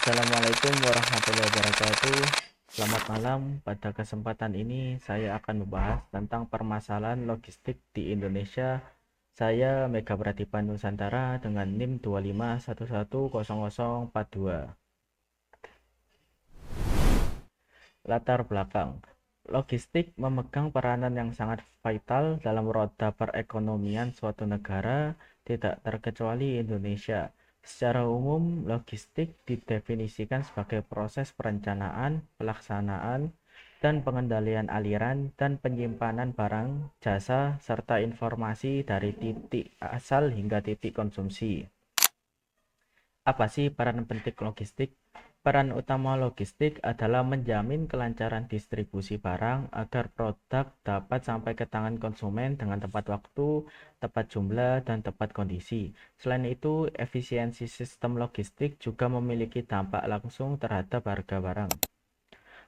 Assalamualaikum warahmatullahi wabarakatuh. Selamat malam. Pada kesempatan ini saya akan membahas tentang permasalahan logistik di Indonesia. Saya Mega Pratipa Nusantara dengan NIM 25110042. Latar belakang. Logistik memegang peranan yang sangat vital dalam roda perekonomian suatu negara, tidak terkecuali Indonesia. Secara umum, logistik didefinisikan sebagai proses perencanaan, pelaksanaan, dan pengendalian aliran dan penyimpanan barang, jasa, serta informasi dari titik asal hingga titik konsumsi. Apa sih peran penting logistik? Peran utama logistik adalah menjamin kelancaran distribusi barang agar produk dapat sampai ke tangan konsumen dengan tepat waktu, tepat jumlah, dan tepat kondisi. Selain itu, efisiensi sistem logistik juga memiliki dampak langsung terhadap harga barang.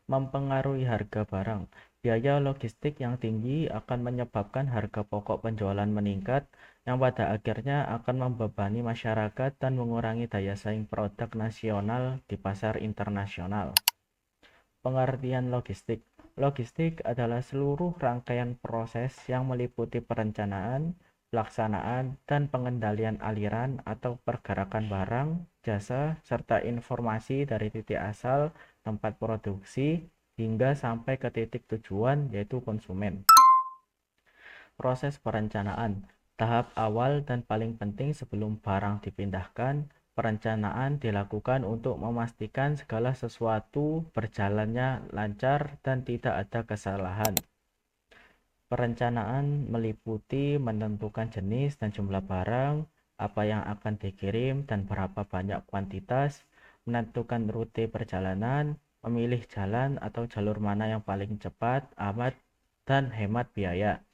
Mempengaruhi harga barang. Biaya logistik yang tinggi akan menyebabkan harga pokok penjualan meningkat, yang pada akhirnya akan membebani masyarakat dan mengurangi daya saing produk nasional di pasar internasional. Pengertian logistik. Logistik adalah seluruh rangkaian proses yang meliputi perencanaan, pelaksanaan, dan pengendalian aliran atau pergerakan barang, jasa, serta informasi dari titik asal, tempat produksi, hingga sampai ke titik tujuan yaitu konsumen. Proses perencanaan. Tahap awal dan paling penting sebelum barang dipindahkan, perencanaan dilakukan untuk memastikan segala sesuatu berjalannya lancar dan tidak ada kesalahan. Perencanaan meliputi menentukan jenis dan jumlah barang, apa yang akan dikirim dan berapa banyak kuantitas, menentukan rute perjalanan, memilih jalan atau jalur mana yang paling cepat, aman, dan hemat biaya.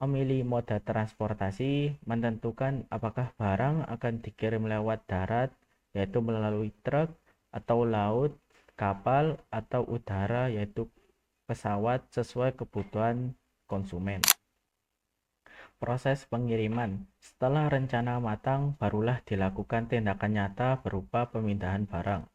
Memilih moda transportasi, menentukan apakah barang akan dikirim lewat darat, yaitu melalui truk, atau laut, kapal, atau udara, yaitu pesawat sesuai kebutuhan konsumen. Proses pengiriman. Setelah rencana matang, barulah dilakukan tindakan nyata berupa pemindahan barang.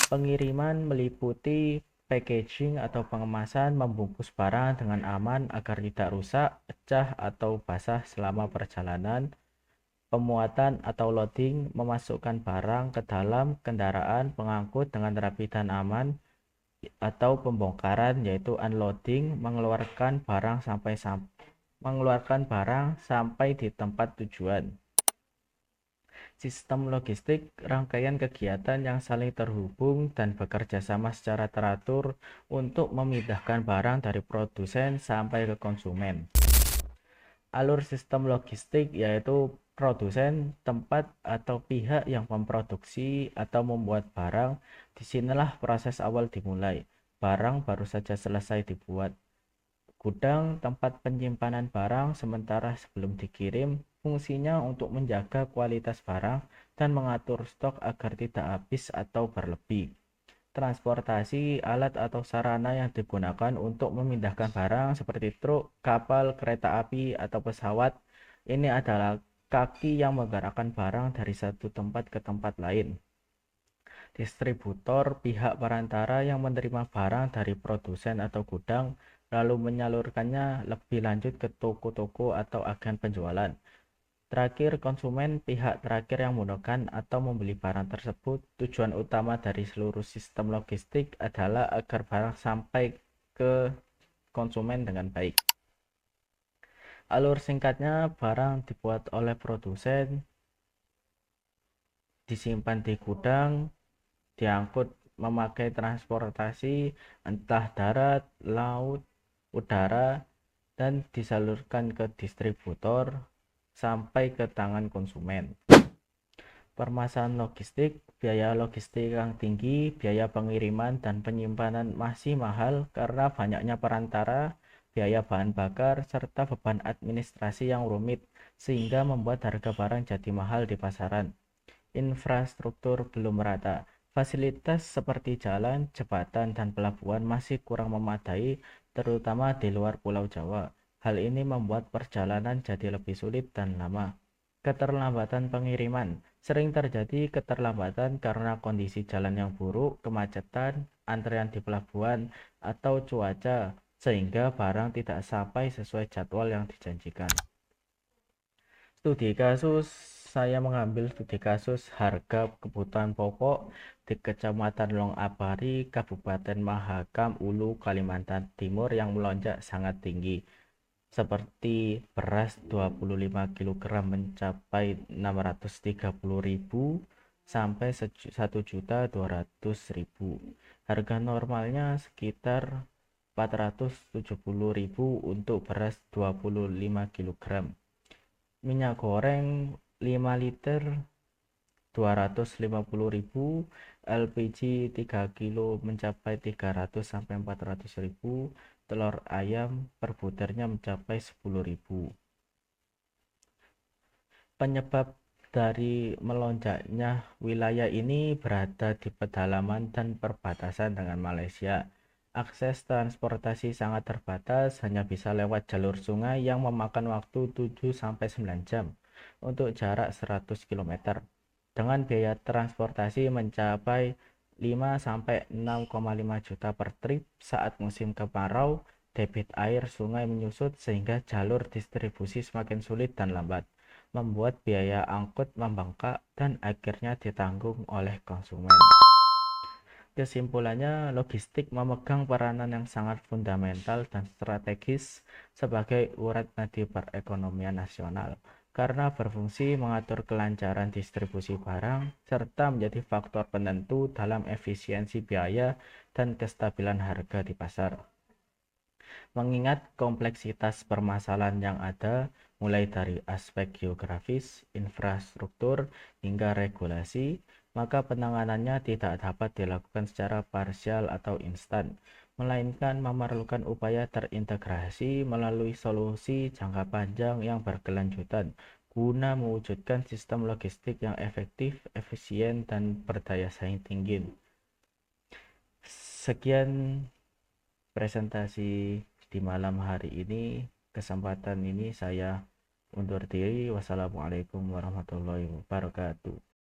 Pengiriman meliputi packaging atau pengemasan, membungkus barang dengan aman agar tidak rusak, pecah, atau basah selama perjalanan. Pemuatan atau loading, memasukkan barang ke dalam kendaraan pengangkut dengan rapi dan aman, atau pembongkaran yaitu unloading, mengeluarkan barang sampai di tempat tujuan. Sistem logistik, rangkaian kegiatan yang saling terhubung dan bekerja sama secara teratur untuk memindahkan barang dari produsen sampai ke konsumen. Alur sistem logistik yaitu produsen, tempat atau pihak yang memproduksi atau membuat barang. Disinilah proses awal dimulai. Barang baru saja selesai dibuat. Gudang, tempat penyimpanan barang sementara sebelum dikirim, fungsinya untuk menjaga kualitas barang dan mengatur stok agar tidak habis atau berlebih. Transportasi, alat atau sarana yang digunakan untuk memindahkan barang seperti truk, kapal, kereta api, atau pesawat. Ini adalah kaki yang menggerakkan barang dari satu tempat ke tempat lain. Distributor, pihak perantara yang menerima barang dari produsen atau gudang, lalu menyalurkannya lebih lanjut ke toko-toko atau agen penjualan. Terakhir, konsumen, pihak terakhir yang menggunakan atau membeli barang tersebut. Tujuan utama dari seluruh sistem logistik adalah agar barang sampai ke konsumen dengan baik. Alur singkatnya, barang dibuat oleh produsen, disimpan di gudang, diangkut memakai transportasi entah darat, laut, udara, dan disalurkan ke distributor sampai ke tangan konsumen. Permasalahan logistik, biaya logistik yang tinggi, biaya pengiriman dan penyimpanan masih mahal karena banyaknya perantara, biaya bahan bakar, serta beban administrasi yang rumit, sehingga membuat harga barang jadi mahal di pasaran. Infrastruktur belum merata. Fasilitas seperti jalan, jembatan, dan pelabuhan masih kurang memadai, terutama di luar Pulau Jawa. Hal ini membuat perjalanan jadi lebih sulit dan lama. Keterlambatan pengiriman. Sering terjadi keterlambatan karena kondisi jalan yang buruk, kemacetan, antrean di pelabuhan, atau cuaca, sehingga barang tidak sampai sesuai jadwal yang dijanjikan. Studi kasus, saya mengambil studi kasus harga kebutuhan pokok di Kecamatan Longapari, Kabupaten Mahakam, Ulu, Kalimantan Timur yang melonjak sangat tinggi. Seperti beras 25 kg mencapai 630.000 sampai 1.200.000. Harga normalnya sekitar 470.000 untuk beras 25 kg. Minyak goreng 5 liter 250.000, LPG 3 kilo mencapai 300 sampai 400.000, telur ayam per butirnya mencapai 10.000. Penyebab dari melonjaknya wilayah ini berada di pedalaman dan perbatasan dengan Malaysia. Akses transportasi sangat terbatas, hanya bisa lewat jalur sungai yang memakan waktu 7-9 jam untuk jarak 100 km. Dengan biaya transportasi mencapai 5-6,5 juta per trip saat musim kemarau, debit air sungai menyusut sehingga jalur distribusi semakin sulit dan lambat, membuat biaya angkut membengkak dan akhirnya ditanggung oleh konsumen. Kesimpulannya, logistik memegang peranan yang sangat fundamental dan strategis sebagai urat nadi perekonomian nasional karena berfungsi mengatur kelancaran distribusi barang serta menjadi faktor penentu dalam efisiensi biaya dan kestabilan harga di pasar. Mengingat kompleksitas permasalahan yang ada, mulai dari aspek geografis, infrastruktur, hingga regulasi, maka penanganannya tidak dapat dilakukan secara parsial atau instan, melainkan memerlukan upaya terintegrasi melalui solusi jangka panjang yang berkelanjutan, guna mewujudkan sistem logistik yang efektif, efisien, dan berdaya saing tinggi. Sekian presentasi di malam hari ini. Kesempatan ini saya undur diri. Wassalamualaikum warahmatullahi wabarakatuh.